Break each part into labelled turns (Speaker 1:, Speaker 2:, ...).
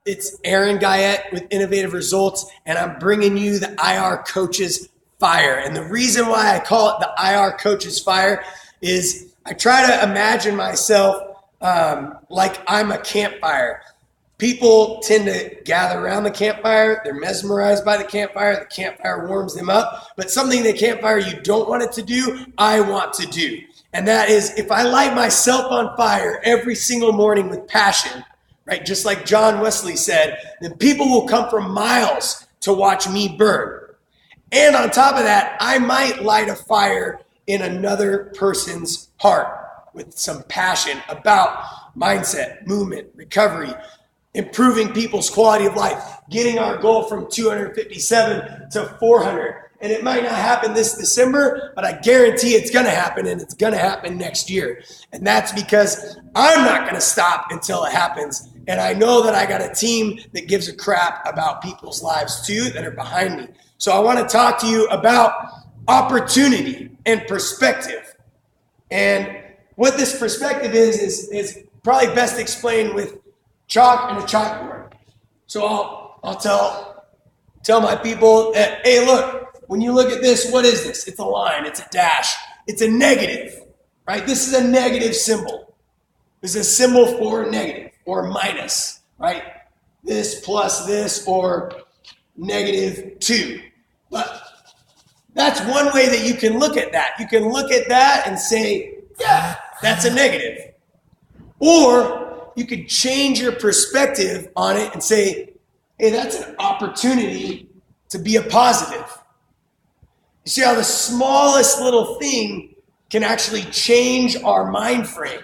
Speaker 1: It's Aaron Guyette with Innovative Results, and I'm bringing you the IR Coaches Fire. And the reason why I call it the IR Coaches Fire is I try to imagine myself like I'm a campfire. People tend to gather around the campfire. They're mesmerized by the campfire. The campfire warms them up. But something in the campfire you don't want it to do, I want to do. And that is, if I light myself on fire every single morning with passion, right, just like John Wesley said, then people will come from miles to watch me burn. And on top of that, I might light a fire in another person's heart with some passion about mindset, movement, recovery, improving people's quality of life, getting our goal from 257 to 400. And it might not happen this December, but I guarantee it's going to happen, and it's going to happen next year. And that's because I'm not going to stop until it happens. And I know that I got a team that gives a crap about people's lives too that are behind me. So I want to talk to you about opportunity and perspective. And what this perspective is probably best explained with chalk and a chalkboard. So I'll tell my people that, hey, look, when you look at this, what is this? It's a line, it's a dash, it's a negative, right? This is a negative symbol. This is a symbol for negative or minus, right? This plus this or -2. But that's one way that you can look at that. You can look at that and say, yeah, that's a negative. Or you could change your perspective on it and say, hey, that's an opportunity to be a positive. You see how the smallest little thing can actually change our mind frame.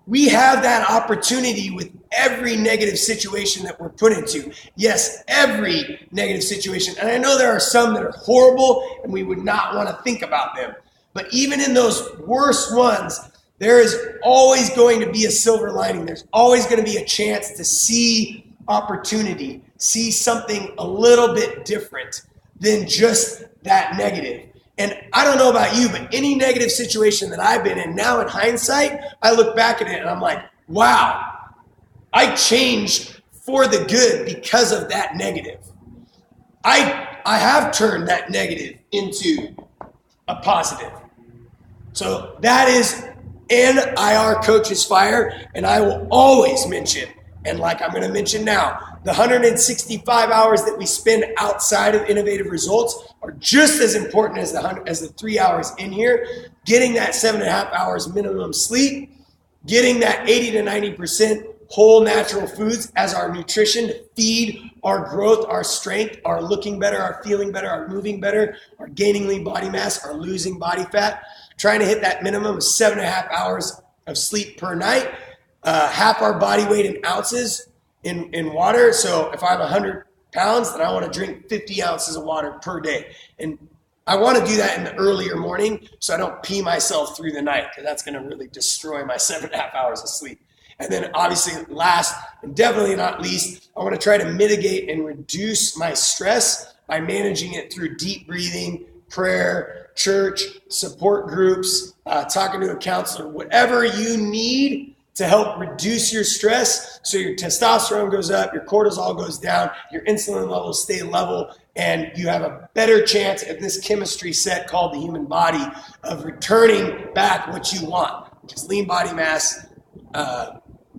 Speaker 1: We have that opportunity with every negative situation that we're put into. Yes, every negative situation. And I know there are some that are horrible and we would not want to think about them. But even in those worst ones, there is always going to be a silver lining. There's always going to be a chance to see opportunity, see something a little bit different than just that negative. And I don't know about you, but any negative situation that I've been in, now in hindsight, I look back at it and I'm like, wow, I changed for the good because of that negative. I have turned that negative into a positive. So that is an IR Coach's Fire, and I will always mention, and like I'm going to mention now, the 165 hours that we spend outside of Innovative Results are just as important as the 3 hours in here. Getting that 7.5 hours minimum sleep, getting that 80 to 90% whole natural foods as our nutrition to feed our growth, our strength, our looking better, our feeling better, our moving better, our gaining lean body mass, our losing body fat. Trying to hit that minimum of 7.5 hours of sleep per night, half our body weight in ounces in water. So if I have 100 pounds, then I want to drink 50 ounces of water per day. And I want to do that in the earlier morning so I don't pee myself through the night, because that's going to really destroy my 7.5 hours of sleep. And then obviously last and definitely not least, I want to try to mitigate and reduce my stress by managing it through deep breathing, prayer, church, support groups, talking to a counselor, whatever you need to help reduce your stress so your testosterone goes up, your cortisol goes down, your insulin levels stay level, and you have a better chance at this chemistry set called the human body of returning back what you want, which is lean body mass,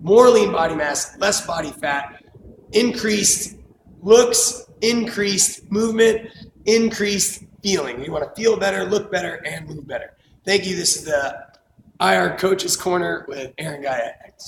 Speaker 1: more lean body mass, less body fat, increased looks, increased movement, increased feeling. You want to feel better, look better, and move better. Thank you. This is the IR Coach's Corner with Aaron Guyette.